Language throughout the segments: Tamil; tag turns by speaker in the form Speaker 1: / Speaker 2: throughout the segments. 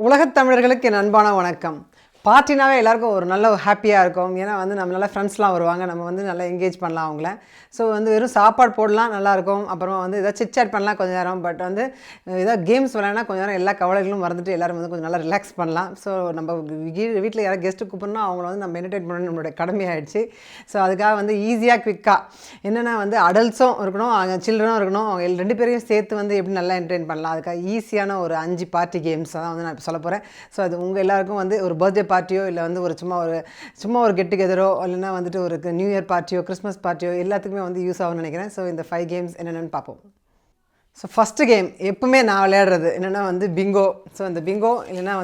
Speaker 1: உலகத் தமிழர்களுக்கு என் அன்பான வணக்கம். பார்ட்டினாவே எல்லாருக்கும் ஒரு நல்ல ஹாப்பியாக இருக்கும். ஏன்னா நம்ம நல்ல ஃப்ரெண்ட்ஸ்லாம் வருவாங்க. நம்ம நல்லா என்கேஜ் பண்ணலாம் அவங்கள. ஸோ வெறும் சாப்பாடு போடலாம் நல்லாயிருக்கும். அப்புறம் ஏதாவது சிட் சாட் பண்ணலாம் கொஞ்சம் நேரம். பட் ஏதாவது கேம்ஸ் விளையாடினா கொஞ்சம் நேரம் எல்லா கவலைகளும் மறந்துட்டு எல்லோரும் கொஞ்சம் நல்லா ரிலாக்ஸ் பண்ணலாம். ஸோ நம்ம வீட்டில் யாராவது கெஸ்ட்டு கூப்பிட்றோன்னா அவங்கள நம்ம என்டர்டெயின் பண்ணணும் நம்மளுடைய கடமையாயிடுச்சு. ஸோ அதுக்காக ஈஸியாக குவிக்காக என்னென்னா அடல்ட்ஸும் இருக்கணும், அங்கே சில்ட்ரனும் இருக்கணும். அவங்க 2 பேரையும் சேர்த்து எப்படி நல்லா என்டர்டெயின் பண்ணலாம். அதுக்காக ஈஸியான ஒரு 5 பார்ட்டி கேம்ஸ் தான் நான் இப்போ சொல்ல போகிறேன். ஸோ அது உங்கள் எல்லாருக்கும் ஒரு பர்த்டே பார்ட்டியோ இல்லை ஒரு சும்மா ஒரு கெட் டுகெதரோ இல்லைன்னா ஒரு நியூ இயர் பார்ட்டியோ கிறிஸ்மஸ் பார்ட்டியோ எல்லாத்துக்குமே யூஸ் ஆகும்னு நினைக்கிறேன். ஸோ இந்த 5 கேம்ஸ் என்னென்னு பார்ப்போம். ஸோ ஃபஸ்ட்டு கேம் எப்பவுமே நான் விளையாடுறது என்னென்னா பிங்கோ. ஸோ அந்த பிங்கோ இல்லைன்னா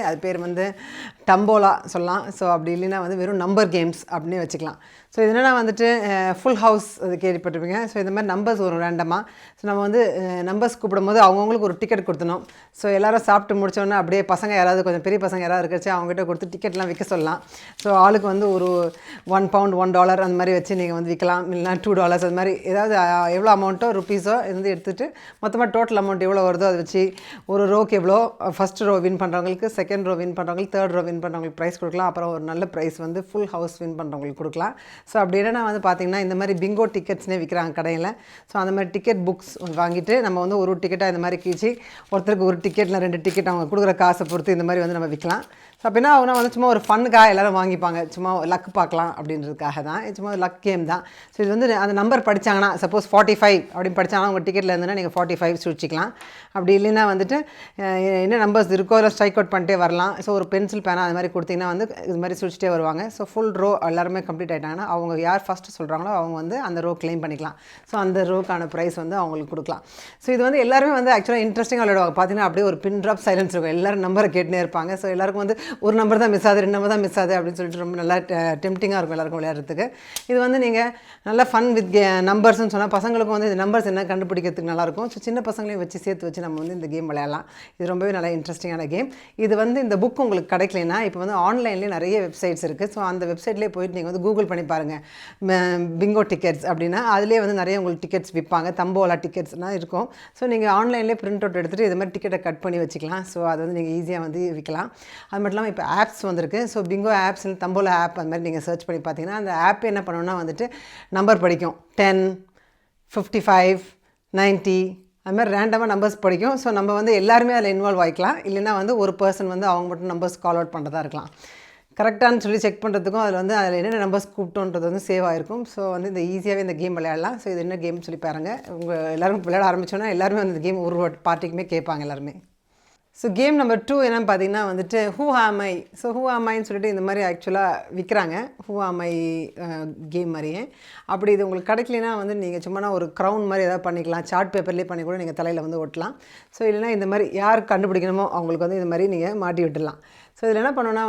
Speaker 1: அது பேர் டம்போலா சொல்லலாம். ஸோ அப்படி இல்லைன்னா வெறும் நம்பர் கேம்ஸ் அப்படின்னு வச்சுக்கலாம். ஸோ இது என்னென்னா ஃபுல் ஹவுஸ் அது கேள்விப்பட்டிருப்பீங்க. ஸோ இந்த மாதிரி நம்பர்ஸ் வரும் ரேண்டமாக. ஸோ நம்ம நம்பர்ஸ் கூப்பிடும்போது அவங்கவுங்களுக்கு ஒரு டிக்கெட் கொடுத்தணும். ஸோ எல்லோரும் சாப்பிட்டு முடிச்சோன்னே அப்படியே பசங்க யாராவது கொஞ்சம் பெரிய பசங்க யாராவது இருக்கிறச்சு அவங்ககிட்ட கொடுத்து டிக்கெட்லாம் விற்க சொல்லலாம். ஸோ ஆளுக்கு ஒரு £1 $1 அந்த மாதிரி வச்சு நீங்கள் விற்கலாம். இல்லைனா $2 அது மாதிரி ஏதாவது எவ்வளோ அமௌண்ட்டோ ருப்பீஸோ எடுத்துகிட்டு மொத்தமாக டோட்டல் அமௌண்ட் எவ்வளோ வருதோ அதை வச்சு ஒரு ரோக்கு எவ்வளோ ஃபஸ்ட் ரோ வின் பண்ணுறவங்களுக்கு, செகண்ட் ரோ வின் பண்ணுறவங்களுக்கு, தேர்ட் ரோ வின் பண்ணுறவங்களுக்கு ப்ரைஸ் கொடுக்கலாம். அப்புறம் ஒரு நல்ல ப்ரைஸ் ஃபுல் ஹவுஸ் வின் பண்ணுறவங்களுக்கு கொடுக்கலாம். ஸோ அப்படி என்னென்னா பார்த்தீங்கன்னா இந்த மாதிரி பிங்கோ டிக்கெட்ஸ்னே விற்கிறாங்க கடையில். ஸோ அந்த மாதிரி டிக்கெட் புக்ஸ் வாங்கிட்டு நம்ம ஒரு டிக்கெட்டாக இந்த மாதிரி கீழ்ச்சி ஒருத்தருக்கு ஒரு டிக்கெட் இல்லை 2 டிக்கெட் அவங்க கொடுக்குற காசை பொறுத்து இந்த மாதிரி நம்ம விற்கலாம். ஸோ அப்படின்னா அவங்க சும்மா ஒரு ஃபன்னுக்காக எல்லோரும் வாங்கிப்பாங்க. சும்மா லக் பார்க்கலாம் அப்படின்றதுக்காக தான். சும்மா லக் கேம் தான். ஸோ இது அந்த நம்பர் படித்தாங்கன்னா சப்போஸ் 45 அப்படின்னு படித்தாங்கன்னா உங்கள் டிக்கெட்டில் இருந்ததுன்னா நீங்கள் 45 சுழிச்சிக்கலாம். அப்படி இல்லைன்னா என்ன நம்பர்ஸ் இருக்கோ இல்லை ஸ்ட்ரைக் அவுட் பண்ணிட்டே வரலாம். ஸோ ஒரு பென்சில் பேனா அது மாதிரி கொடுத்தீங்கன்னா இது மாதிரி சுழிச்சிட்டே வருவாங்க. ஸோ ஃபுல் ரோ எல்லாருமே கம்ப்ளீட் ஆகிட்டாங்கன்னா அவங்க யார் ஃபஸ்ட்டு சொல்கிறாங்களோ அவங்க அந்த ரோ கிளைம் பண்ணிக்கலாம். ஸோ அந்த ரோக்கான ப்ரைஸ் அவங்களுக்கு கொடுக்கலாம். ஸோ இது எல்லாருமே ஆக்சுவலாக இன்ட்ரெஸ்டிங்காக விளையாடுவாங்க. பார்த்தீங்கன்னா அப்படியே ஒரு பின் ட்ராப் சைலன்ஸ் இருக்கும். எல்லோரும் நம்பரை கேட்டுனே இருப்பாங்க. ஸோ எல்லாருக்கும் ஒரு நம்பர் தான் மிஸ் ஆகுது, 2 நம்பர் தான் மிஸ் ஆகுது அப்படின்னு சொல்லிட்டு ரொம்ப நல்லா டெம்ப்டிங்காக இருக்கும் எல்லாருக்கும் விளையாடுறதுக்கு. இது நீங்கள் நல்லா ஃபன் வித் நம்பர்ஸ்னு சொன்னால் பசங்களுக்கும் இந்த நம்பர்ஸ் என்ன கண்டுபிடிக்கிறதுக்கு நல்லாயிருக்கும். ஸோ சின்ன பசங்களையும் சேர்த்து வச்சு நம்ம இந்த கேம் விளையாடலாம். இது ரொம்பவே நல்லா இன்ட்ரெஸ்டிங்கான கேம். இது இந்த புக் உங்களுக்கு கிடைக்கலனா இப்போ ஆன்லைன்லேயே நிறைய வெப்சைட்ஸ் இருக்குது. ஸோ அந்த வெப்சைட்லேயே போயிட்டு நீங்கள் கூகுள் பண்ணி பாருங்கள் பிங்கோ டிக்கெட்ஸ் அப்படின்னா அதுலேயே நிறைய உங்களுக்கு டிக்கெட்ஸ் விற்பாங்க. தம்போலா டிக்கெட்ஸ்லாம் இருக்கும். ஸோ நீங்கள் ஆன்லைன்லேயே பிரிண்ட் அவுட் எடுத்துகிட்டு இது மாதிரி டிக்கெட்டை கட் பண்ணி வச்சுக்கலாம். ஸோ அதை நீங்கள் ஈஸியாக விற்கலாம். அது மட்டும் இல்லாமல் இப்போ ஆப்ஸ் வந்திருக்கு. ஸோ பிங்கோ ஆப்ஸ் தம்போலா ஆப் அந்த மாதிரி நீங்கள் சர்ச் பண்ணி பார்த்தீங்கன்னா அந்த ஆப் என்ன பண்ணணும்னா நம்பர் படிக்கும். 10, 55, 90 அது மாதிரி ரேண்டமாக நம்பர்ஸ் படிக்கும். ஸோ நம்ம எல்லாருமே அதில் இன்வால்வ் ஆகிக்கலாம். இல்லைன்னா ஒரு பர்சன் அவங்க மட்டும் நம்பர்ஸ் கால் அவுட் பண்ணுறதா இருக்கலாம். கரெக்டானு சொல்லி செக் பண்ணுறதுக்கும் அதில் என்னென்ன நம்பர்ஸ் கூப்பிட்டோன்றது சேவ் ஆகிருக்கும். ஸோ இந்த ஈஸியாகவே இந்த கேம் விளையாடலாம். ஸோ இது என்ன கேம் சொல்லி பாருங்கள். உங்கள் எல்லோரும் விளையாட ஆரம்பித்தோன்னா எல்லாருமே இந்த கேம் ஒரு பார்ட்டிக்குமே கேட்பாங்க எல்லாருமே. ஸோ கேம் நம்பர் 2 என்னென்னு பார்த்தீங்கன்னா ஹூ ஆம் ஐ. ஸோ ஹூ ஆம் ஐன்னு சொல்லிட்டு இந்த மாதிரி ஆக்சுவலாக விற்கிறாங்க. ஹூ ஆம் ஐ கேம் மாதிரியே. அப்படி இது உங்களுக்கு கிடைக்கலனா நீங்கள் சும்மா ஒரு க்ரௌன் மாதிரி ஏதாவது பண்ணிக்கலாம். சார்ட் பேப்பர்லேயே பண்ணி கூட நீங்கள் தலையில் ஒட்டலாம். ஸோ இல்லைனா இந்த மாதிரி யார் கண்டுபிடிக்கணுமோ அவங்களுக்கு இந்த மாதிரி நீங்கள் மாட்டி விட்டுடலாம். ஸோ இதில் என்ன பண்ணோன்னா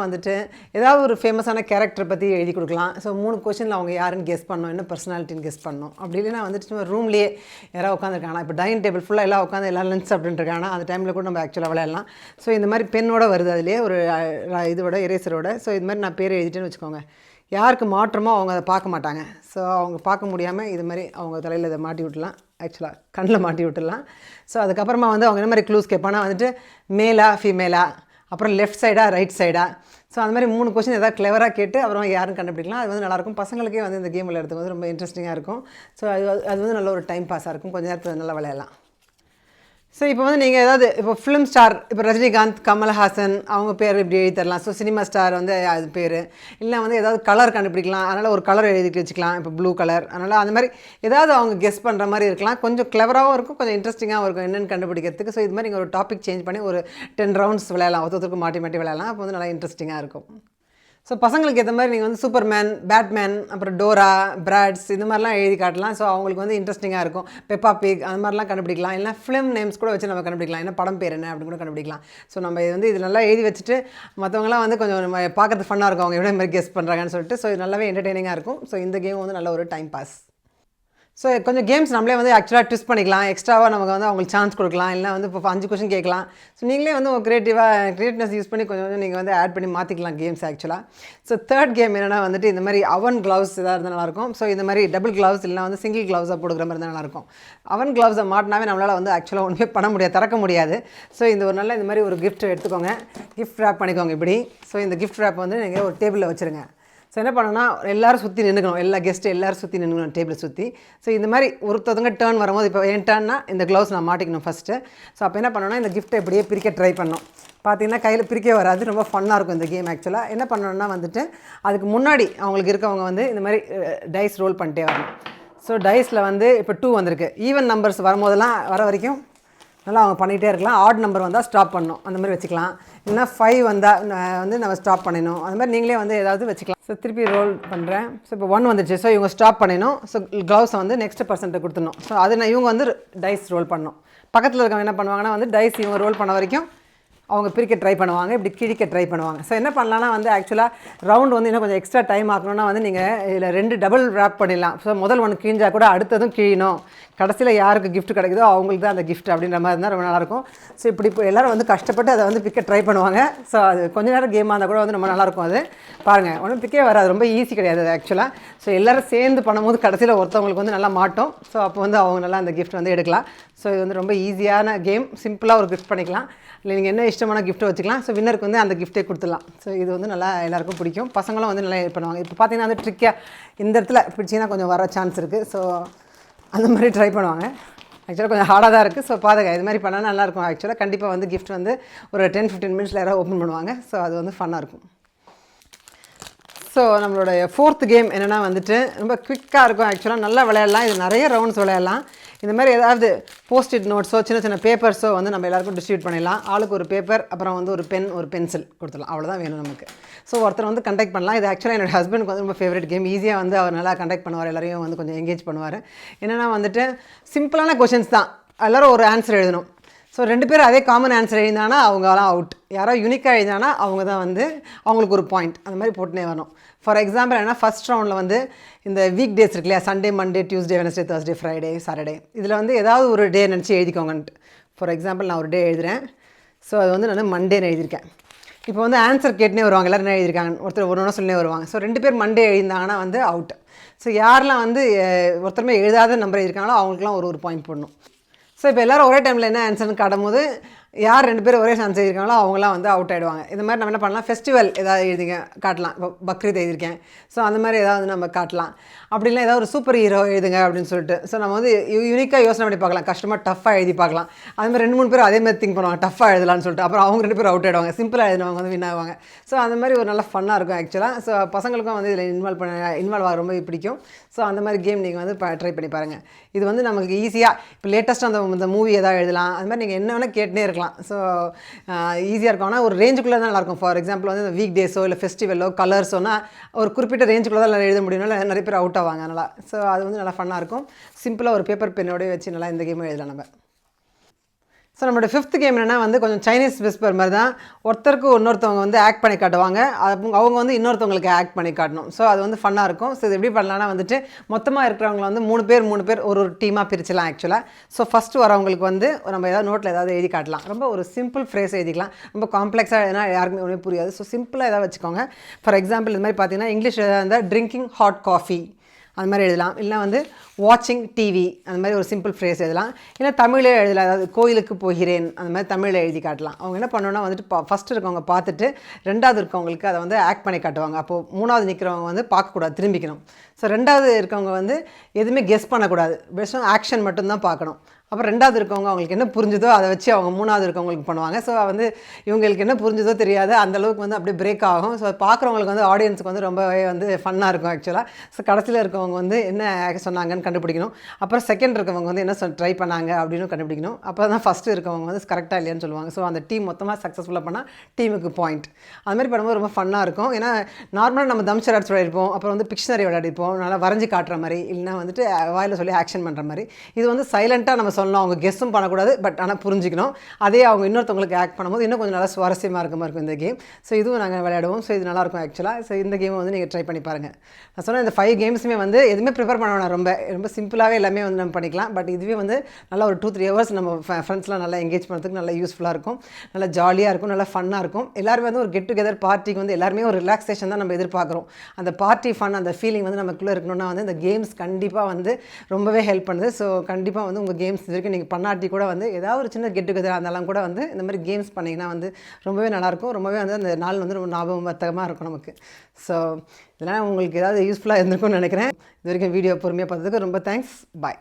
Speaker 1: ஏதாவது ஒரு ஃபேமஸான கேரக்டரை பற்றி எழுதி கொடுக்கலாம். ஸோ 3 கொஷனில் அவங்க யாருன்னு கெஸ் பண்ணணும், என்ன பர்சனாலிட்டின்னு கெஸ் பண்ணணும். அப்படி இல்லைனா சும்மா ரூம்லேயே யாராவது உட்காந்துருக்காங்க. இப்போ டைனிங் டேபிள் ஃபுல்லாக எல்லாம் உட்காந்து எல்லாம் லஞ்ச் அப்படின்ட்டுருக்காங்க. அந்த டைமில் கூட நம்ம ஆக்சுவலாக விளையாடலாம். ஸோ இந்த மாதிரி பெண்ணோட வருது அதிலே ஒரு இதோட எரேசரோட. ஸோ இது மாதிரி நான் பேர் எழுதிட்டேன்னு வச்சுக்கோங்க. யாருக்கு மாற்றமோ அவங்க அதை பார்க்க மாட்டாங்க. ஸோ அவங்க பார்க்க முடியாமல் இது மாதிரி அவங்க தலையில் இதை மாட்டி விட்டுலாம். ஆக்சுவலாக கண்ணில் மாட்டி விட்டுடலாம். ஸோ அதுக்கப்புறமா அவங்க என்ன மாதிரி க்ளூஸ் கேட்பானா மேலா ஃபீமேலா, அப்புறம் லெஃப்ட் சைடா ரைட் சைடா. ஸோ அந்த மாதிரி 3 கொஸ்டின் ஏதாவது கிளவராக கேட்டு அப்புறம் யாரும் கண்டுபிடிக்கலாம். அது நல்லாயிருக்கும். பசங்களுக்கே இந்த கேம் விளையாடுறதுக்கு ரொம்ப இன்ட்ரெஸ்டிங்காக இருக்கும். ஸோ அது நல்ல ஒரு டைம் பாஸாக இருக்கும். கொஞ்சம் நேரத்தில் நல்லா விளையாடலாம். ஸோ இப்போ நீங்கள் ஏதாவது இப்போ ஃபிலிம் ஸ்டார் இப்போ ரஜினிகாந்த், கமல்ஹாசன் அவங்க பேர் இப்படி எழுதி தரலாம். ஸோ சினிமா ஸ்டார் அது பேர் இல்லை ஏதாவது கலர் கண்டுபிடிக்கலாம். அதனால் ஒரு கலர் எழுதிட்டு வச்சுக்கலாம். இப்போ ப்ளூ கலர். அதனால் அந்த மாதிரி ஏதாவது அவங்க கெஸ் பண்ணுற மாதிரி இருக்கலாம். கொஞ்சம் கிளவராகவும் இருக்கும், கொஞ்சம் இன்ட்ரெஸ்டிங்காகவும் இருக்கும் என்னென்னு கண்டுபிடிக்கிறதுக்கு. ஸோ இது மாதிரி நீங்கள் ஒரு டாபிக் சேஞ்ச் பண்ணி ஒரு 10 ரவுண்ட்ஸ் விளையாடலாம். ஒருத்தருக்கு மாட்டி மாட்டி விளையாடலாம். அப்போ நல்லா இன்ட்ரெஸ்டிங்காக இருக்கும். ஸோ பசங்களுக்கு ஏற்ற மாதிரி நீங்கள் சூப்பர்மேன், பேட்மேன், அப்புறம் டோரா, பிராட்ஸ் இது மாதிரிலாம் எழுதி காட்டலாம். ஸோ அவங்களுக்கு இன்ட்ரெஸ்டிங்காக இருக்கும். பெப்பா பிக் அது மாதிரிலாம் கண்டுபிடிக்கலாம். இல்லை ஃபிலிம் நேம்ஸ் கூட வச்சு நம்ம கண்டுபிடிக்கலாம். என்ன படம் பேர் என்ன அப்படின்னு கூட கண்டுபிடிக்கலாம். ஸோ நம்ம இது நல்லா எழுதி வச்சுட்டு மற்றவங்களாம் கொஞ்சம் நம்ம பார்க்கறது ஃபன்னாக இருக்கும். அவங்க எவ்வளோ மாதிரி கெஸ் பண்ணுறாங்கன்னு சொல்லிட்டு. ஸோ இது நல்லாவே என்டர்டெய்னிங்காக இருக்கும். ஸோ இந்த கேம் நல்ல ஒரு டைம் பாஸ். ஸோ கொஞ்சம் கேம்ஸ் நம்மளே வந்து ஆக்சுவலாக ட்விஸ்ட் பண்ணிக்கலாம், எக்ஸ்ட்ராவாக நமக்கு வந்து அவங்களுக்கு சான்ஸ் கொடுக்கலாம், இல்லை வந்து இப்போ 5 கொஸ்டின் கேட்கலாம். ஸோ நீங்களே வந்து உங்கள் கிரியேட்னஸ் யூஸ் பண்ணி கொஞ்சம் கொஞ்சம் நீங்கள் வந்து ஆட் பண்ணி மாற்றிக்கலாம் கேம்ஸ் ஆக்சுவலாக. ஸோ தேர்ட் கேம் என்னென்னா வந்துட்டு இந்த மாதிரி அவன் க்ளவுஸ் எதாவது இருந்தால் நல்லாயிருக்கும். ஸோ இந்த மாதிரி டபுள் க்ளவுஸ் இல்லைனா வந்து சிங்கிள் க்ளவுஸாக போடுற மாதிரி இருந்தால் நல்லாயிருக்கும். அவன் க்ளவுஸை மாட்டினாவே நம்மளால் வந்து ஆக்சுவலாக ஒன்றுமே பண்ண முடியாது, திறக்க முடியாது. ஸோ இந்த ஒரு நல்ல இந்த மாதிரி ஒரு கிஃப்ட் எடுத்துக்கோங்க, கிஃப்ட் ரேப் பண்ணிக்கோங்க இப்படி. ஸோ இந்த கிஃப்ட் ரேப் வந்து நீங்கள் ஒரு டேபிளில் வச்சுருங்க. ஸோ என்ன பண்ணணும்னா எல்லோரும் சுற்றி நின்றுக்கணும், எல்லா கெஸ்ட்டு எல்லோரும் சுற்றி நின்றுக்கணும் டேபிளை சுற்றி. ஸோ இந்த மாதிரி ஒருத்தவங்க டேர்ன் வரும்போது இப்போ என் டேர்ன்னா இந்த க்ளவுஸ் நான் மாட்டிக்கணும் ஃபஸ்ட்டு. ஸோ அப்போ என்ன பண்ணணும்னா இந்த கிஃப்ட்டை இப்படியே பிரிக்க ட்ரை பண்ணணும். பார்த்தீங்கன்னா கையில் பிரிக்க வராது, ரொம்ப ஃபன்னாக இருக்கும் இந்த கேம் ஆக்சுவலாக. என்ன பண்ணணும்னா வந்துட்டு அதுக்கு முன்னாடி அவங்களுக்கு இருக்கவங்க வந்து இந்த மாதிரி டைஸ் ரோல் பண்ணிட்டே வரணும். ஸோ டைஸில் வந்து இப்போ 2 வந்திருக்கு, ஈவன் நம்பர்ஸ் வரும்போதெல்லாம் வர வரைக்கும் நல்லா அவங்க பண்ணிகிட்டே இருக்கலாம். ஆட் நம்பர் வந்தால் ஸ்டாப் பண்ணணும், அந்த மாதிரி வச்சுக்கலாம். இல்லைனா 5 வந்தால் வந்து நம்ம ஸ்டாப் பண்ணிடணும், அந்த மாதிரி நீங்களே வந்து ஏதாவது வச்சுக்கலாம். ஸோ திருப்பி ரோல் பண்ணுறேன். ஸோ இப்போ 1 வந்துடுச்சு. ஸோ இவங்க ஸ்டாப் பண்ணிடணும். ஸோ க்ளவுஸை வந்து நெக்ஸ்ட் பர்சன்ட்டை கொடுத்துடணும். ஸோ அது இவங்க வந்து டைஸ் ரோல் பண்ணணும். பக்கத்தில் இருக்கவங்க என்ன பண்ணுவாங்கன்னா வந்து டைஸ் இவங்க ரோல் பண்ண வரைக்கும் அவங்க பிரிக்க ட்ரை பண்ணுவாங்க, இப்படி கிழிக்க ட்ரை பண்ணுவாங்க. ஸோ என்ன பண்ணலான்னா வந்து ஆக்சுவலாக ரவுண்ட் வந்து இன்னும் கொஞ்சம் எக்ஸ்ட்ரா டைம் ஆக்கணும்னா வந்து நீங்கள் இதில் 2 டபுள் ரேப் பண்ணிடலாம். ஸோ முதல் ஒன்று கிழிஞ்சால் கூட அடுத்ததும் கிழியணும், கடைசியில் யாருக்கு கிஃப்ட் கிடைக்குதோ அவங்களுக்கு தான் அந்த கிஃப்ட் அப்படின்ற மாதிரி இருந்தால் ரொம்ப நல்லாயிருக்கும். ஸோ இப்படி இப்போ எல்லோரும் வந்து கஷ்டப்பட்டு அதை வந்து பிக்க ட்ரை பண்ணுவாங்க. ஸோ அது கொஞ்ச நேரம் கேமாக இருந்தால் கூட வந்து ரொம்ப நல்லாயிருக்கும். அது பாருங்கள், ஒன்றும் பிக்கே வராது, ரொம்ப ஈஸி கிடையாது அது ஆக்சுவலாக. ஸோ எல்லோரும் சேர்ந்து பண்ணும்போது கடைசியில் ஒருத்தவங்களுக்கு வந்து நல்லா மாட்டோம். ஸோ அப்போ வந்து அவங்க நல்லா அந்த கிஃப்ட் வந்து எடுக்கலாம். ஸோ இது வந்து ரொம்ப ஈஸியான கேம், சிம்பிளாக ஒரு கிஃப்ட் பண்ணிக்கலாம். இல்லை நீங்கள் என்ன இஷ்டமான கிஃப்ட்டை வச்சுக்கலாம். ஸோ வின்னருக்கு வந்து அந்த கிஃப்ட்டே கொடுத்துடலாம். ஸோ இது வந்து நல்லா எல்லாேருக்கும் பிடிக்கும், பசங்களும் வந்து நல்லா இது பண்ணுவாங்க. இப்போ பார்த்தீங்கன்னா வந்து ட்ரிக்காக இந்த இடத்துல பிடிச்சிங்கன்னா கொஞ்சம் வர சான்ஸ் இருக்குது. ஸோ அந்த மாதிரி ட்ரை பண்ணுவாங்க. ஆக்சுவலாக கொஞ்சம் ஹார்டாக தான் இருக்குது. ஸோ பாருங்க, இது மாதிரி பண்ணால் நல்லாயிருக்கும். ஆக்சுவலாக கண்டிப்பாக வந்து கிஃப்ட் வந்து ஒரு 10-15 மினிட்ஸில் யாராவது ஓப்பன் பண்ணுவாங்க. ஸோ அது வந்து ஃபன்னாக இருக்கும். ஸோ நம்மளுடைய 4th கேம் என்னென்னா வந்துட்டு ரொம்ப குவிக்காக இருக்கும். ஆக்சுவலாக நல்லா விளையாடலாம், இது நிறைய ரவுண்ட்ஸ் விளையாடலாம். இந்த மாதிரி ஏதாவது போஸ்ட்-இட் நோட்ஸோ சின்ன சின்ன பேப்பர்ஸோ வந்து நம்ம எல்லாருக்கும் டிஸ்ட்ரிபியூட் பண்ணிடலாம். ஆளுக்கு ஒரு பேப்பர், அப்புறம் வந்து ஒரு பென், ஒரு பென்சில் கொடுத்துடலாம். அவ்வளோதான் வேணும் நமக்கு. ஸோ ஒருத்தர் வந்து கண்டக்ட் பண்ணலாம். இது ஆக்சுவலாக என்னோடய ஹஸ்பண்டுக்கு வந்து ரொம்ப ஃபேவரட் கேம். ஈஸியாக வந்து அவர் நல்லா கண்டக்ட் பண்ணுவார், எல்லாரையும் வந்து கொஞ்சம் என்கேஜ் பண்ணுவார். என்னென்னா வந்துட்டு சிம்பிளான கொஷின்ஸ் தான், எல்லோரும் ஒரு ஆன்சர் எழுதணும். ஸோ 2 பேர் அதே காமன் ஆன்சர் எழுதினானா அவங்களாம் அவுட், யாரோ யூனிக்காக எழுதினானா அவங்க தான் வந்து அவங்களுக்கு ஒரு பாயிண்ட், அந்த மாதிரி போட்டுனே வரணும். ஃபார் எக்ஸாம்பிள் என்ன, ஃபஸ்ட் ரவுண்டில் வந்து இந்த வீக் டேஸ் இருக்கு இல்லையா, Sunday, Monday, Tuesday, Wednesday, Thursday, Friday, Saturday, இதில் வந்து ஏதாவது ஒரு டே நினச்சி எழுதிக்கோங்கன்ட்டு. ஃபார் எக்ஸாம்பிள் நான் ஒரு டே எழுதுகிறேன். ஸோ அது வந்து நான் மண்டேன்னு எழுதியிருக்கேன். இப்போ வந்து ஆன்சர் கேட்டுனே வருவாங்க, எல்லோரும் என்ன எழுதியிருக்காங்க, ஒருத்தர் ஒன்று சொல்லினே வருவாங்க. ஸோ 2 பேர் மண்டே எழுதினாங்கன்னா வந்து அவுட். ஸோ யாரெல்லாம் வந்து ஒருத்தருமே எழுதாத நம்பர் எழுதியிருக்காங்களோ அவங்களுக்குலாம் ஒரு பாயிண்ட் போடணும். ஸோ இப்போ எல்லோரும் ஒரே டைமில் என்ன ஆன்சர்னு காட்டும் போது யார் 2 பேர் ஒரே ஆன்சர் எழுதியிருக்காங்களோ அவங்களாம் வந்து அவுட் ஆகிடுவாங்க. இந்த மாதிரி நம்ம என்ன பண்ணலாம், ஃபெஸ்டிவல் ஏதாவது எழுதிங்க காட்டலாம். இப்போ பக்ரீத் எழுதியிருக்கேன், ஸோ அந்த மாதிரி ஏதாவது நம்ம காட்டலாம். அப்படிலாம் ஏதாவது ஒரு சூப்பர் ஹீரோ எழுதுங்க அப்படின்னு சொல்லிட்டு. ஸோ நம்ம வந்து யூனிக்காக யோசனை பண்ணி பார்க்கலாம், கஷ்டமாக டஃப்பாக எழுதி பார்க்கலாம். அது மாதிரி 2-3 பேர் அதே மாதிரி திங்க் பண்ணுவாங்க, டஃப்பாக எழுதலாம்னு சொல்லிட்டு. அப்புறம் அவங்க 2 பேர் அவுட் ஆகிடுவாங்க, சிம்பிளாக எழுதினவங்க வந்து வின் ஆவாங்க. ஸோ அந்த மாதிரி ஒரு நல்ல ஃபன்னாக இருக்கும் ஆக்சுவலாக. ஸோ பசங்களுக்கும் வந்து இதில் இன்வால்வ் ஆக ரொம்ப பிடிக்கும். ஸோ அந்த மாதிரி கேம் நீங்கள் வந்து ட்ரை பண்ணி பாருங்கள். இது வந்து நமக்கு ஈஸியாக இப்போ லேட்டஸ்ட்டாக அந்த மூவி ஏதாவது எழுதலாம், அது மாதிரி நீங்கள் என்ன வேணால் கேட்டுனே இருக்கலாம். ஸோ ஈஸியாக இருக்கும். ஆனால் ஒரு ரேஞ்சுக்குள்ளே தான் நல்லாயிருக்கும். ஃபார் எக்ஸாம்பிள் வந்து இந்த வீக் டேஸோ இல்லை ஃபெஸ்டிவலோ கலர்ஸோனால் ஒரு குறிப்பிட்ட ரேஞ்சுக்குள்ளே தான் எழுத முடியும்னால நிறைய பேர் அவுட் ஆவாங்க நல்லா. ஸோ அது வந்து நல்லா ஃபன்னாக இருக்கும். சிம்பிளாக ஒரு பேப்பர் பென்னோடய வச்சு நல்லா இந்த கேமும் எழுதலாம் நம்ம. ஸோ நம்மளோட 5th கேம் என்னென்னா வந்து கொஞ்சம் சைனீஸ் விஸ்பர் மாதிரி தான். ஒருத்தருக்கு இன்னொருத்தவங்க வந்து ஆக்ட் பண்ணி காட்டுவாங்க, அவங்க வந்து இன்னொருத்தவங்களுக்கு ஆக்ட் பண்ணி காட்டணும். ஸோ அது வந்து ஃபன்னாக இருக்கும். ஸோ இது எப்படி பண்ணலான்னா வந்துட்டு மொத்தமாக இருக்கிறவங்க வந்து 3 பேர் ஒரு டீமாக பிரிச்சலாம் ஆக்சுவலாக. ஸோ ஃபஸ்ட்டு வரவங்களுக்கு வந்து நம்ம ஏதாவது நோட்டில் ஏதாவது எழுதி காட்டலாம். ரொம்ப ஒரு சிம்பிள் ஃப்ரேஸ் எழுதிக்கலாம், ரொம்ப காம்ப்ளெக்ஸாக எதுனா யாருக்குமே ஒன்றுமே புரியாது. ஸோ சிம்பிளாக ஏதாவது வச்சுக்கோங்க. ஃபார் எக்ஸாம்பிள் இது மாதிரி பார்த்தீங்கன்னா இங்கிலீஷ் இருந்தால் ட்ரிங்கிங் ஹாட் காஃபி அது மாதிரி எழுதலாம். இல்லை வந்து வாட்சிங் டிவி அந்த மாதிரி ஒரு சிம்பிள் ஃப்ரேஸ் எழுதலாம். இல்லை தமிழே எழுதலாம், அதாவது கோயிலுக்கு போகிறேன் அந்த மாதிரி தமிழில் எழுதி காட்டலாம். அவங்க என்ன பண்ணணும்னா வந்துட்டு ஃபஸ்ட்டு இருக்கவங்க பார்த்துட்டு 2வது இருக்கவங்களுக்கு அதை வந்து ஆக்ட் பண்ணி காட்டுவாங்க. அப்போது 3வது நிற்கிறவங்க வந்து பார்க்கக்கூடாது, திரும்பிக்கணும். ஸோ 2வது இருக்கவங்க வந்து எதுவுமே கெஸ் பண்ணக்கூடாது, பெஸ்ட்டும் ஆக்ஷன் மட்டும்தான் பார்க்கணும். அப்புறம் 2வது இருக்கவங்க அவங்களுக்கு என்ன புரிஞ்சுதோ அதை வச்சு அவங்க 3வது இருக்கவங்களுக்கு பண்ணுவாங்க. ஸோ வந்து இவங்களுக்கு என்ன புரிஞ்சுதோ தெரியாது, அந்தளவுக்கு வந்து அப்படியே பிரேக் ஆகும். ஸோ பார்க்குறவங்களுக்கு வந்து ஆடியன்ஸுக்கு வந்து ரொம்பவே வந்து ஃபன்னாக இருக்கும் ஆக்சுவலாக. ஸோ கடைசியில் இருக்கவங்க வந்து என்ன சொன்னாங்கன்னு கண்டுபிடிக்கணும். அப்புறம் செகண்ட் இருக்கவங்க வந்து என்ன ட்ரை பண்ணாங்க அப்படின்னு கண்டுபிடிக்கணும். அப்போ தான் ஃபஸ்ட்டு இருக்கவங்க வந்து கரெக்டாக இல்லையான்னு சொல்லுவாங்க. ஸோ அந்த டீம் மொத்தமாக சக்ஸஸ்ஃபுல்லாக பண்ணால் டீமுக்கு பாயிண்ட். அதுமாதிரி பண்ணும்போது ரொம்ப ஃபன்னாக இருக்கும். ஏன்னா நார்மலாக நம்ம தம் ஷராட்ஸ் விளையாடிப்போம், அப்புறம் வந்து பிக்ஷனரி விளையாடிப்போம், நல்லா வரைஞ்சி காட்டுற மாதிரி, இல்லைனா வந்துட்டு வாயில் சொல்லி ஆக்ஷன் பண்ணுற மாதிரி. இது வந்து சைலண்ட்டாக நம்ம சொல்லணும், அவங்க கெஸ்ஸும் பண்ணக்கூடாது, பட் ஆனால் புரிஞ்சிக்கணும். அதே அவங்க இன்னொருத்தவங்களுக்கு ஆக்ட் பண்ணும்போது இன்னும் கொஞ்சம் நல்லா சுவாரஸ்யமாக இருக்க மாதிரி இருக்கும் இந்த கேம். ஸோ இதுவும் நாங்கள் விளையாடுவோம். ஸோ இது நல்லாயிருக்கும் ஆக்சுவலாக. ஸோ இந்த கேமை வந்து நீங்கள் ட்ரை பண்ணி பாருங்கள். நான் சொன்ன இந்த 5 கேம்ஸுமே வந்து எதுவுமே ப்ரிப்பேர் பண்ண வேணாம், ரொம்ப ரொம்ப சிம்பிளாகவே எல்லாமே வந்து நம்ம பண்ணிக்கலாம். பட் இதுவே வந்து நல்லா ஒரு 2-3 ஹவர்ஸ் நம்ம ஃப்ரெண்ட்ஸ்லாம் நல்லா என்கேஜ் பண்ணுறதுக்கு நல்லா யூஸ்ஃபுல்லாக இருக்கும், நல்லா ஜாலியாக இருக்கும், நல்லா ஃபன்னாக இருக்கும். எல்லாருமே வந்து ஒரு கெட் டுகெதர் பார்ட்டிக்கு வந்து எல்லாருமே ஒரு ரிலாக்ஸேஷன் தான் நம்ம எதிர்பார்க்குறோம். அந்த பார்ட்டி ஃபன், அந்த ஃபீலிங் வந்து நமக்குள்ளே இருக்கணும்னா வந்து இந்த கேம்ஸ் கண்டிப்பாக வந்து ரொம்பவே ஹெல்ப் பண்ணுது. ஸோ கண்டிப்பாக வந்து உங்கள் கேம்ஸ் இது வரைக்கும் நீங்கள் பண்ணாட்டி கூட வந்து ஏதாவது ஒரு சின்ன கெட் டுகெதர் இருந்தாலும் கூட வந்து இந்த மாதிரி கேம்ஸ் பண்ணிங்கன்னா வந்து ரொம்பவே நல்லாயிருக்கும். ரொம்பவே வந்து அந்த நாள் வந்து ரொம்ப ஞாபகமாக இருக்கும் நமக்கு. ஸோ இதெல்லாம் உங்களுக்கு ஏதாவது யூஸ்ஃபுல்லாக இருந்திருக்கும்னு நினைக்கிறேன். இது வரைக்கும் வீடியோ பொறுமையாக பார்த்ததுக்கு ரொம்ப தேங்க்ஸ். பாய்.